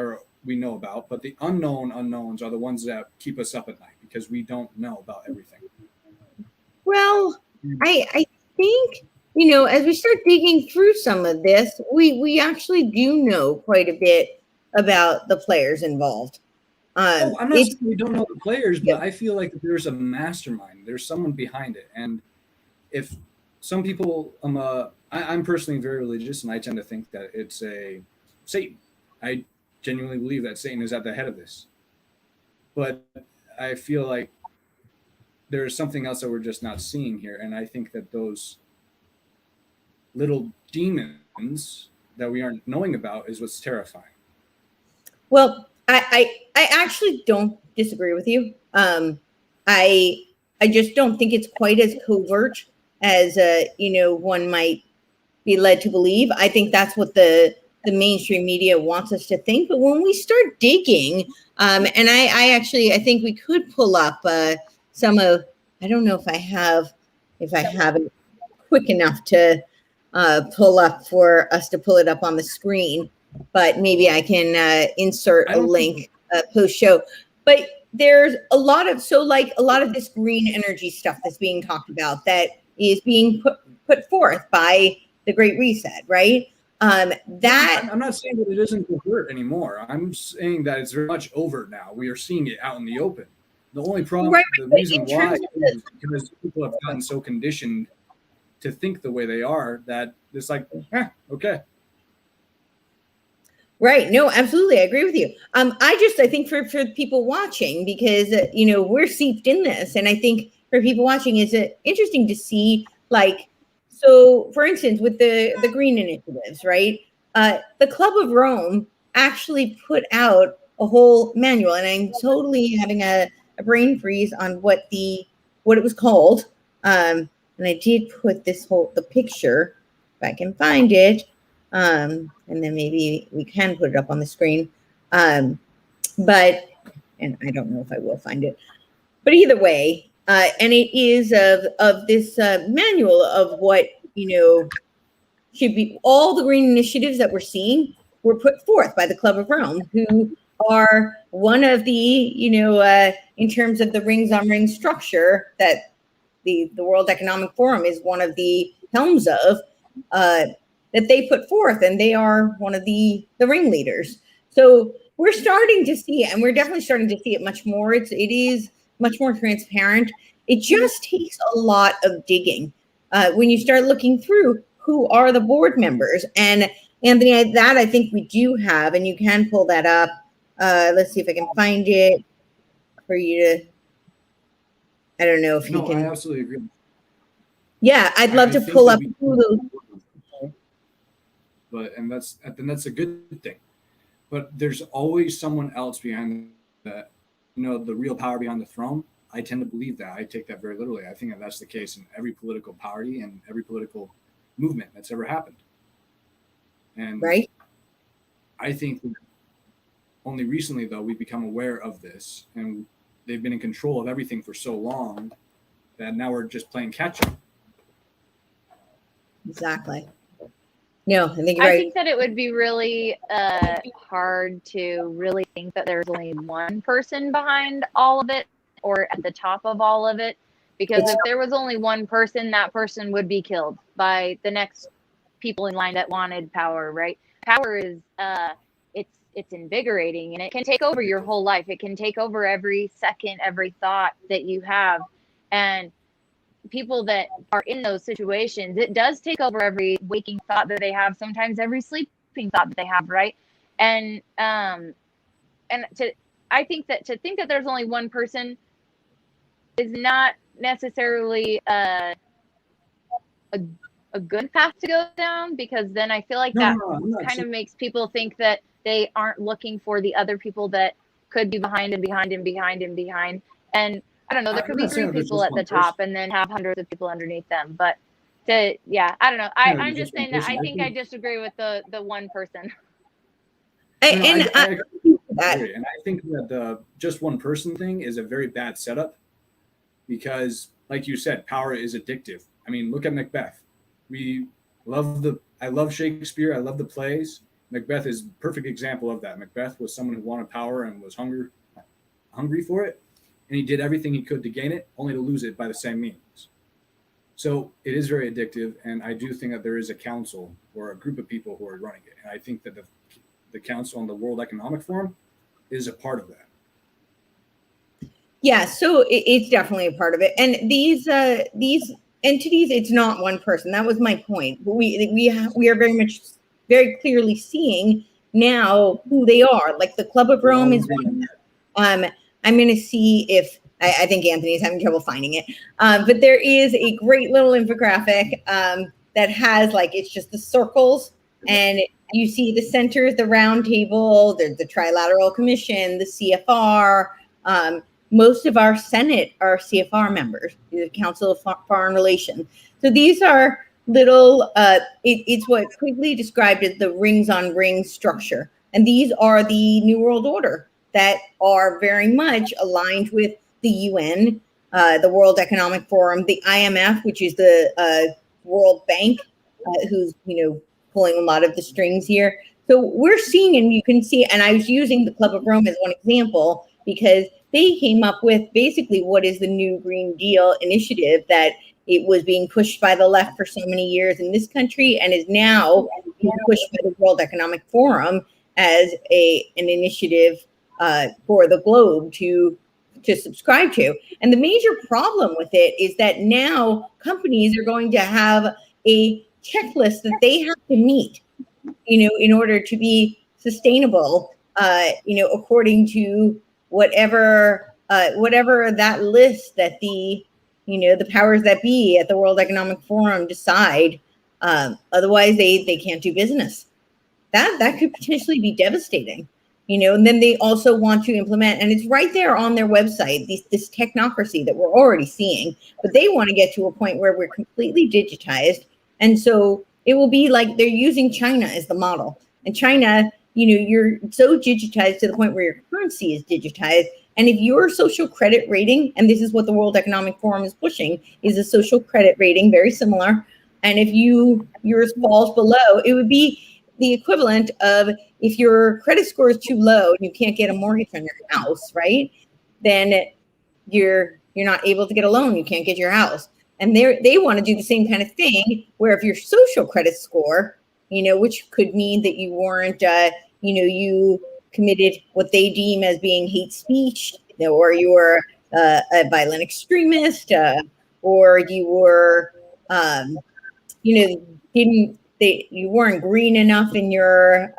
we know about, but the unknown unknowns are the ones that keep us up at night because we don't know about everything. Well, I think, as we start digging through some of this, we actually do know quite a bit about the players involved. I'm not saying we don't know the players, but I feel like there's a mastermind. There's someone behind it. And if some people, I'm personally very religious, and I tend to think that it's a Satan. I genuinely believe that Satan is at the head of this. But I feel like there's something else that we're just not seeing here. And I think that those little demons that we aren't knowing about is what's terrifying. Well, I actually don't disagree with you. I just don't think it's quite as covert as one might be led to believe. I think that's what the mainstream media wants us to think. But when we start digging, and I think we could pull up some of, I don't know if I have it quick enough to pull up for us to pull it up on the screen, but maybe I can insert a link post show. But there's a lot of this green energy stuff that's being talked about that is being put forth by the Great Reset, right? I'm not saying that it isn't overt anymore. I'm saying that it's very much overt now. We are seeing it out in the open. The only problem, the reason why is because people have gotten so conditioned to think the way they are that it's like, okay. Right. No, absolutely. I agree with you. I think for people watching, because, we're seeped in this. And I think for people watching, it's interesting to see, so for instance, with the green initiatives, right? The Club of Rome actually put out a whole manual, and I'm totally having a brain freeze on what it was called. And I did put the picture, if I can find it. And then maybe we can put it up on the screen. And I don't know if I will find it, but either way, and it is of this manual of what, should be all the green initiatives that we're seeing were put forth by the Club of Rome, who are one of the, in terms of the rings on rings structure that the World Economic Forum is one of the helms of. that they put forth, and they are one of the ringleaders. So we're starting to see, and we're definitely starting to see it much more. It is much more transparent. It just takes a lot of digging when you start looking through who are the board members. And Anthony, that I think we do have, and you can pull that up. Let's see if I can find it for you to. I don't know if you can. I absolutely agree. Yeah, I'd love to pull up those. And that's a good thing. But there's always someone else behind that, the real power behind the throne. I tend to believe that. I take that very literally. I think that that's the case in every political party and every political movement that's ever happened. And right. I think only recently, though, we've become aware of this, and they've been in control of everything for so long that now we're just playing catch up. Exactly. No, I think you're right. I think that it would be really hard to really think that there's only one person behind all of it or at the top of all of it. Because if there was only one person, that person would be killed by the next people in line that wanted power, right? Power is it's invigorating, and it can take over your whole life. It can take over every second, every thought that you have. And people that are in those situations, it does take over every waking thought that they have, sometimes every sleeping thought that they have, right? And I think that to think that there's only one person is not necessarily a good path to go down, because then I feel like that kind of makes people think that they aren't looking for the other people that could be behind and behind and behind and behind. And I don't know, there could be 3 people at the top and then have hundreds of people underneath them. But I don't know. I'm just saying that I think I disagree with the one person. I agree. And I think that the just one person thing is a very bad setup, because, like you said, power is addictive. I mean, look at Macbeth. I love Shakespeare. I love the plays. Macbeth is a perfect example of that. Macbeth was someone who wanted power and was hungry for it. And he did everything he could to gain it, only to lose it by the same means. So it is very addictive, and I do think that there is a council or a group of people who are running it. And I think that the council on the World Economic Forum is a part of that. Yeah, so it's definitely a part of it. And these entities, it's not one person. That was my point. We are very clearly seeing now who they are. Like the Club of Rome is one. I'm going to see if I think Anthony's having trouble finding it. But there is a great little infographic that has, like, it's just the circles, and you see the center is the round table, the Trilateral Commission, the CFR. Most of our Senate are CFR members, the Council of Foreign Relations. So these are little, it's what Quigley described as the rings on rings structure. And these are the New World Order that are very much aligned with the UN, the World Economic Forum, the IMF, which is the World Bank, who's, pulling a lot of the strings here. So we're seeing, and you can see, and I was using the Club of Rome as one example, because they came up with basically what is the new Green Deal initiative that it was being pushed by the left for so many years in this country, and is now being pushed by the World Economic Forum as an initiative for the globe to subscribe to. And the major problem with it is that now companies are going to have a checklist that they have to meet, in order to be sustainable, according to whatever that list that the powers that be at the World Economic Forum decide. Otherwise, they can't do business. That could potentially be devastating. And then they also want to implement, and it's right there on their website, this technocracy that we're already seeing, but they want to get to a point where we're completely digitized. And so it will be like they're using China as the model. And China, you're so digitized to the point where your currency is digitized. And if your social credit rating, and this is what the World Economic Forum is pushing, is a social credit rating, very similar. And if yours falls below, it would be the equivalent of, if your credit score is too low and you can't get a mortgage on your house, right? Then you're not able to get a loan. You can't get your house. And they want to do the same kind of thing, where if your social credit score, which could mean that you weren't, you committed what they deem as being hate speech, or you were a violent extremist, or you were, you weren't green enough in your,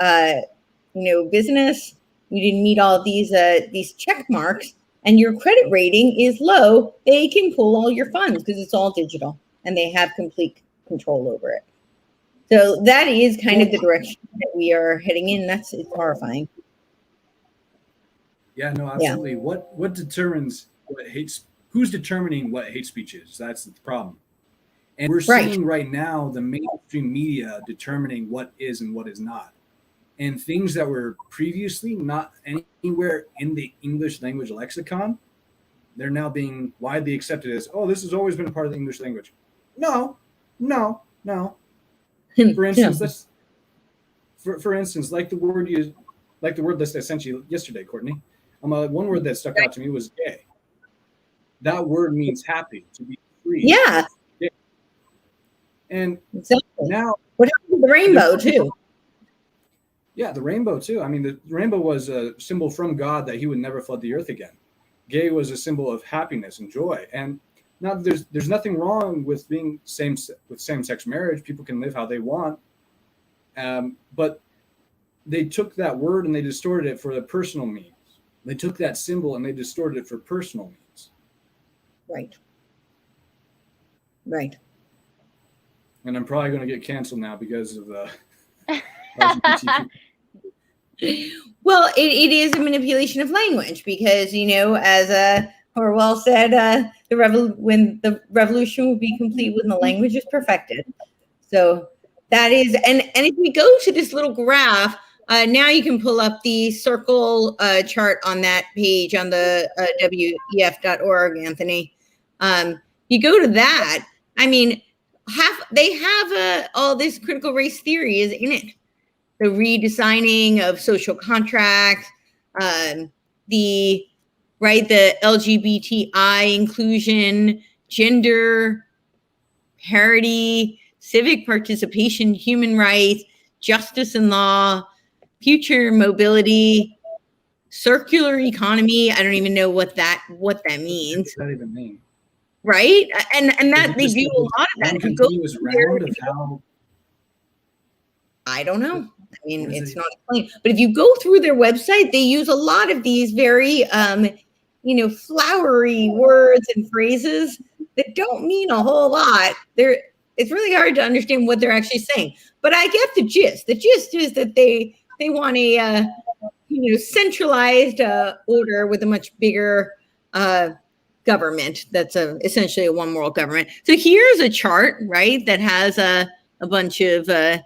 business. You didn't meet all these check marks, and your credit rating is low. They can pull all your funds because it's all digital, and they have complete control over it. So that is kind of the direction that we are heading in. It's horrifying. Yeah, no, absolutely. Yeah. What determines what who's determining what hate speech is? That's the problem. And we're seeing right now the mainstream media determining what is and what is not. And things that were previously not anywhere in the English language lexicon, they're now being widely accepted as, oh, this has always been a part of the English language. No. For instance, for instance, like the word list I sent you yesterday, Courtney. One word that stuck out to me was gay. That word means happy, to be free. Yeah. And exactly. Now, what happened to the rainbow too? Yeah, the rainbow too. I mean, the rainbow was a symbol from God that He would never flood the earth again. Gay was a symbol of happiness and joy. And now there's nothing wrong with being same-sex marriage. People can live how they want. But they took that word and they distorted it for the personal means. They took that symbol and they distorted it for personal means. Right. And I'm probably going to get canceled now because of the Well, it is a manipulation of language because, as Orwell said, when the revolution will be complete when the language is perfected. So that is, and if we go to this little graph, now you can pull up the circle chart on that page on the WEF.org, Anthony. You go to that. I mean, they have all this critical race theory is in it. The redesigning of social contracts, the LGBTI inclusion, gender parity, civic participation, human rights, justice and law, future mobility, circular economy. I don't even know what that means. What does that even mean? Right? And that they do a lot of that. Continuous round of how. I don't know. I mean, it's not explained. But if you go through their website, they use a lot of these very, flowery words and phrases that don't mean a whole lot. It's really hard to understand what they're actually saying. But I get the gist. The gist is that they want a, centralized order with a much bigger government. That's essentially a one world government. So here's a chart, right, that has a bunch of the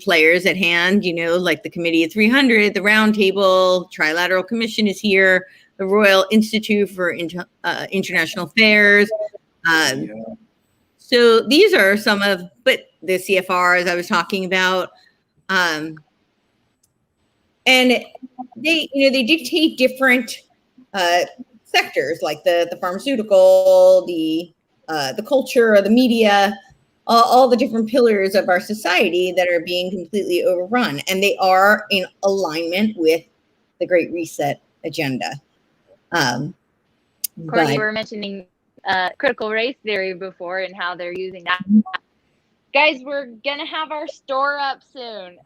players at hand, like the Committee of 300, the Round Table, Trilateral Commission is here, the Royal Institute for International Affairs. So these are but the CFRs I was talking about. And they dictate different sectors like the pharmaceutical, the culture, the media, all the different pillars of our society that are being completely overrun. And they are in alignment with the Great Reset agenda. Courtney, you were mentioning critical race theory before and how they're using that. Guys, we're going to have our store up soon.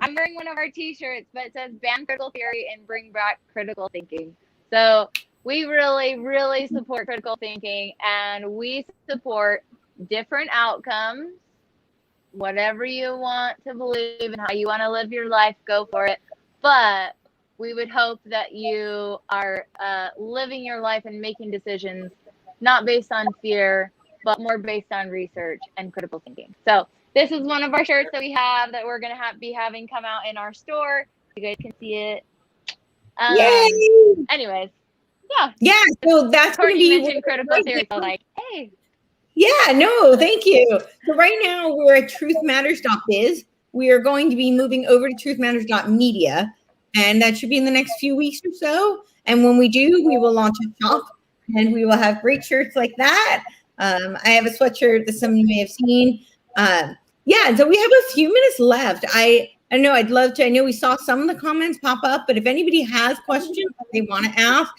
I'm wearing one of our t-shirts, but it says ban critical theory and bring back critical thinking. So we really, really support critical thinking, and we support different outcomes. Whatever you want to believe and how you want to live your life, go for it. But we would hope that you are living your life and making decisions not based on fear, but more based on research and critical thinking. So this is one of our shirts that we have that we're going to be having come out in our store. You guys can see it. Yay! Anyways, yeah. So that's going to be mentioned critical theory. So like, hey. Yeah, no, thank you. So right now we're at TruthMatters.biz. We are going to be moving over to TruthMatters.media, and that should be in the next few weeks or so. And when we do, we will launch a shop, and we will have great shirts like that. I have a sweatshirt that some of you may have seen. Yeah, so we have a few minutes left. I know I'd love to. I know we saw some of the comments pop up, but if anybody has questions that they want to ask,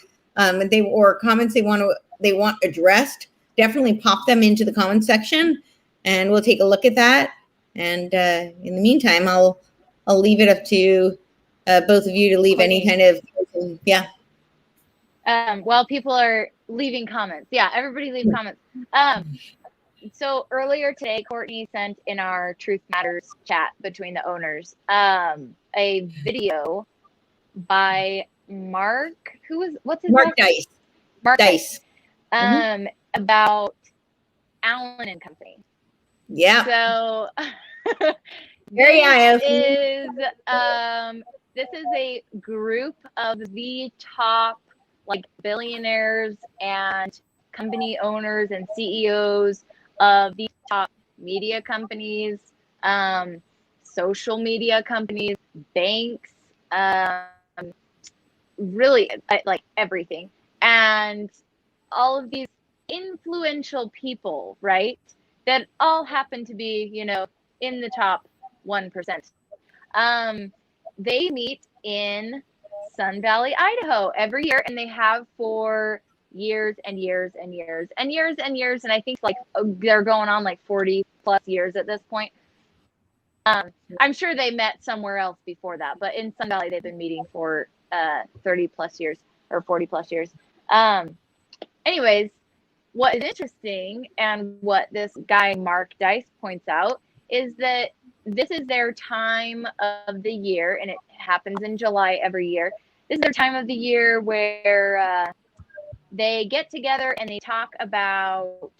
or comments they want addressed, definitely pop them into the comment section, and we'll take a look at that. And in the meantime, I'll leave it up to both of you to leave any kind of While people are leaving comments, everybody leave comments. So earlier today, Courtney sent in our Truth Matters chat between the owners a video by Mark. What's his Mark name? Dice. Mark Dice. About Allen and Company. Yeah. So this is a group of the top billionaires and company owners and CEOs of the top media companies, social media companies, banks, really everything. And all of these influential people, right, that all happen to be, in the top 1%. They meet in Sun Valley, Idaho every year, and they have for years and years and years and years and years. And I think they're going on 40 plus years at this point. I'm sure they met somewhere else before that, but in Sun Valley, they've been meeting for 30 plus years or 40 plus years. Anyways, what is interesting and what this guy, Mark Dice, points out is that this is their time of the year, and it happens in July every year. This is their time of the year where they get together and they talk about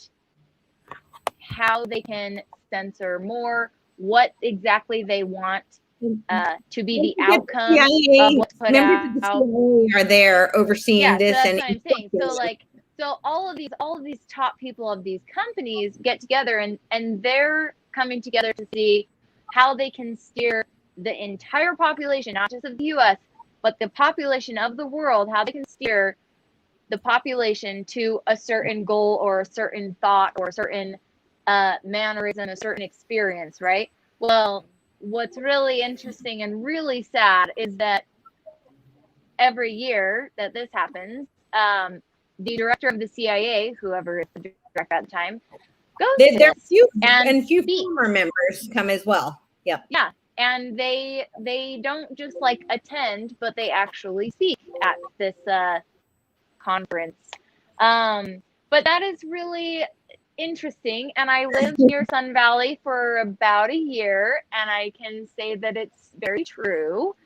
how they can censor more, what exactly they want to be the outcome of what's put members of the out. CIA are there overseeing this. So that's and what I'm saying. So all of these top people of these companies get together and they're coming together to see how they can steer the entire population, not just of the US, but the population of the world, how they can steer the population to a certain goal or a certain thought or a certain mannerism, a certain experience, right? Well, what's really interesting and really sad is that every year that this happens, the director of the CIA, whoever is the director at the time, goes to There and few former members come as well. Yep. Yeah. And they don't just attend, but they actually speak at this conference. But that is really interesting. And I lived near Sun Valley for about a year, and I can say that it's very true.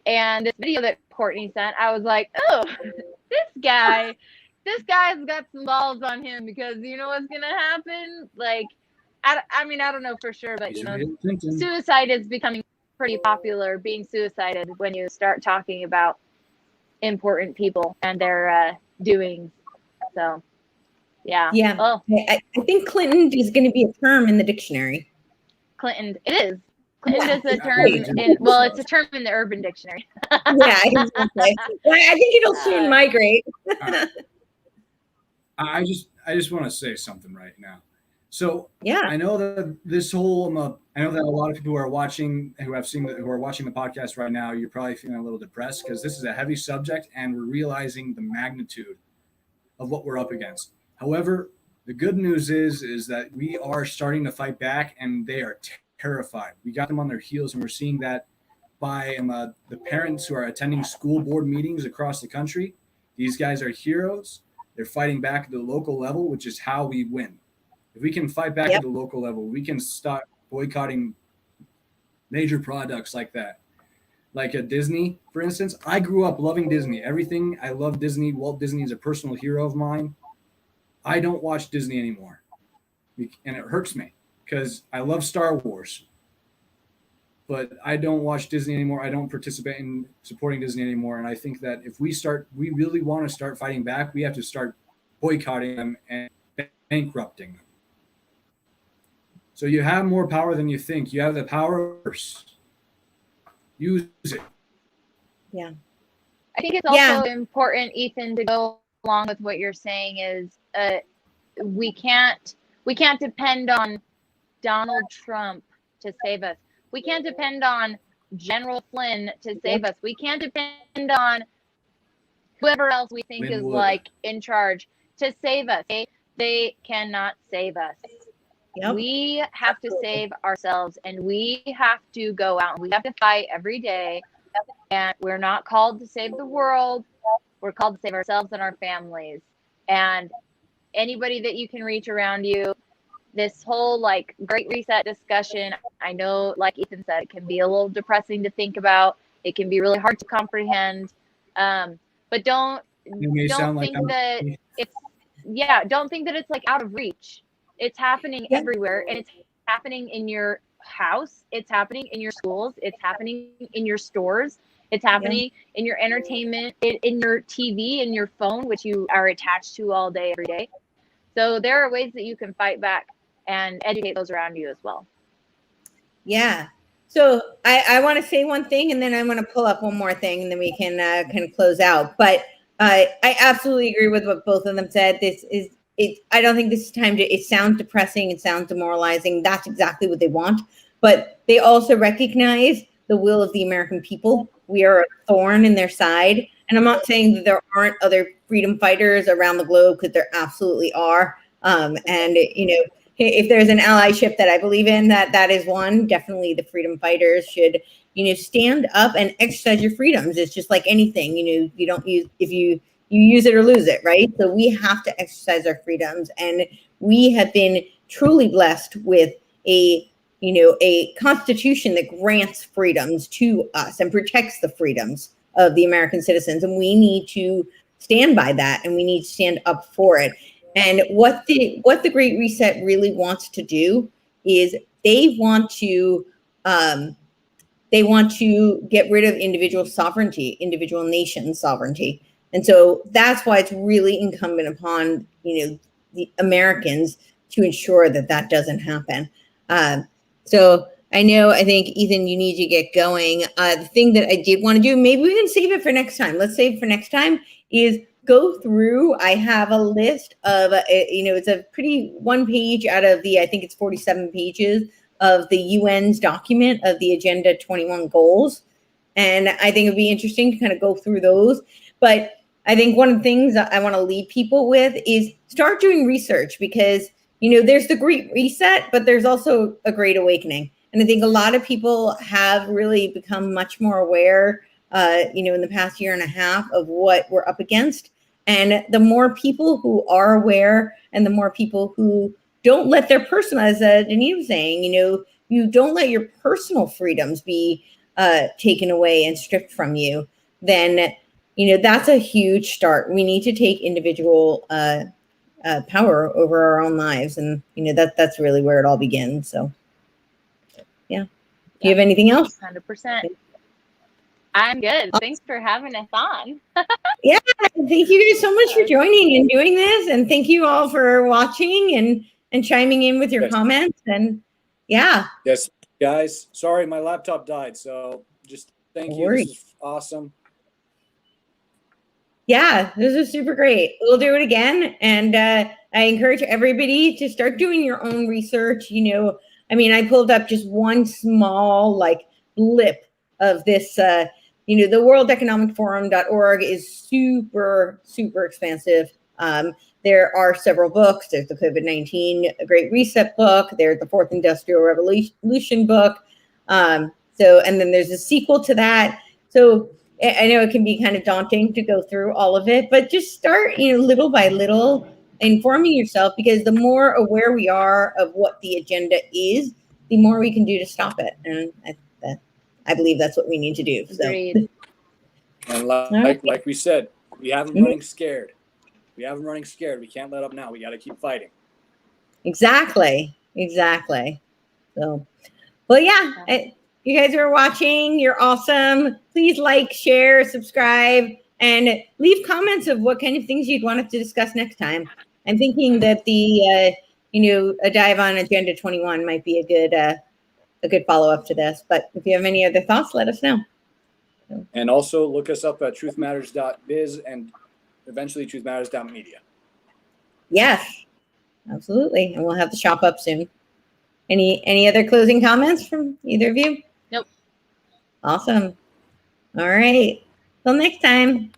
And this video that Courtney sent, I was like, oh, this guy's got some balls on him, because you know what's gonna happen? I mean, I don't know for sure, but suicide is becoming pretty popular, being suicided, when you start talking about important people and their doings. So, yeah. Yeah. Oh, I think Clinton is going to be a term in the dictionary. Clinton, it is. Clinton is a term it's a term in the Urban Dictionary. Yeah, exactly. Well, I think it'll soon migrate. I just want to say something right now. So yeah, I know that this whole I know that a lot of people who are watching the podcast right now, you're probably feeling a little depressed because this is a heavy subject and we're realizing the magnitude of what we're up against. However, the good news is that we are starting to fight back, and they are terrified. We got them on their heels, and we're seeing that by the parents who are attending school board meetings across the country. These guys are heroes. They're fighting back at the local level, which is how we win. If we can fight back at the local level, we can stop boycotting major products like that. Like a Disney, for instance. I grew up loving Disney. Everything, I love Disney. Walt Disney is a personal hero of mine. I don't watch Disney anymore. And it hurts me because I love Star Wars. But I don't watch Disney anymore. I don't participate in supporting Disney anymore. And I think that if we really want to start fighting back, we have to start boycotting them and bankrupting them. So you have more power than you think. You have the power. Use it. Yeah. I think it's also important, Ethan, to go along with what you're saying is we can't depend on Donald Trump to save us. We can't depend on General Flynn to save us. We can't depend on whoever else we think is like in charge to save us. They cannot save us. Yep. We have to save ourselves, and we have to go out and we have to fight every day. And we're not called to save the world. We're called to save ourselves and our families. And anybody that you can reach around you, this whole like Great Reset discussion, I know, like Ethan said, it can be a little depressing to think about. It can be really hard to comprehend. But don't think that it's like out of reach. It's happening everywhere, and it's happening in your house. It's happening in your schools. It's happening in your stores. It's happening in your entertainment, in your TV, in your phone, which you are attached to all day, every day. So there are ways that you can fight back and educate those around you as well. Yeah. So I want to say one thing, and then I want to pull up one more thing, and then we can kind of close out. But I absolutely agree with what both of them said. I don't think this is time to, it sounds depressing. It sounds demoralizing. That's exactly what they want. But they also recognize the will of the American people. We are a thorn in their side. And I'm not saying that there aren't other freedom fighters around the globe, because there absolutely are. And, you know, if there's an allyship that I believe in, that is one. Definitely the freedom fighters should, you know, stand up and exercise your freedoms. It's just like anything, you know, you don't use, if you use it or lose it, right? So we have to exercise our freedoms. And we have been truly blessed with a constitution that grants freedoms to us and protects the freedoms of the American citizens. And we need to stand by that, and we need to stand up for it. And what the Great Reset really wants to do is they want to get rid of individual sovereignty, individual nation sovereignty. And so that's why it's really incumbent upon, you know, the Americans to ensure that that doesn't happen. So I think, Ethan, you need to get going. The thing that I did want to do, maybe we can save it for next time. Let's save it for next time, is go through. I have a list of, it's a pretty one page out of I think it's 47 pages of the UN's document of the Agenda 21 goals. And I think it'd be interesting to kind of go through those. But I think one of the things I want to leave people with is start doing research, because, you know, there's the Great Reset, but there's also a Great Awakening. And I think a lot of people have really become much more aware, in the past year and a half of what we're up against. And the more people who are aware, and the more people who don't let their personal, as Danita was saying, you don't let your personal freedoms be taken away and stripped from you, then, that's a huge start. We need to take individual power over our own lives. And, that's really where it all begins. So, yeah. Do you have anything else? 100%. I'm good. Thanks for having us on. Yeah, thank you guys so much for joining and doing this. And thank you all for watching and chiming in with your comments. And yeah. Yes, guys. Sorry, my laptop died. So just thank you. This is awesome. Yeah, this is super great. We'll do it again. And I encourage everybody to start doing your own research. I pulled up just one small blip of this. The worldeconomicforum.org is super, super expansive. There are several books. There's the COVID-19 Great Reset book. There's the Fourth Industrial Revolution book. And then there's a sequel to that. So I know it can be kind of daunting to go through all of it, but just start, little by little, informing yourself, because the more aware we are of what the agenda is, the more we can do to stop it. And I believe that's what we need to do. So. And like we said, we have them running scared. We have them running scared. We can't let up now. We got to keep fighting. Exactly. So, well, yeah. You guys are watching. You're awesome. Please like, share, subscribe, and leave comments of what kind of things you'd want us to discuss next time. I'm thinking that a dive on Agenda 21 might be a good follow-up to this. But if you have any other thoughts, let us know. And also look us up at truthmatters.biz and eventually truthmatters.media. Yes, absolutely. And we'll have the shop up soon. Any other closing comments from either of you? Nope. Awesome. All right. Till next time.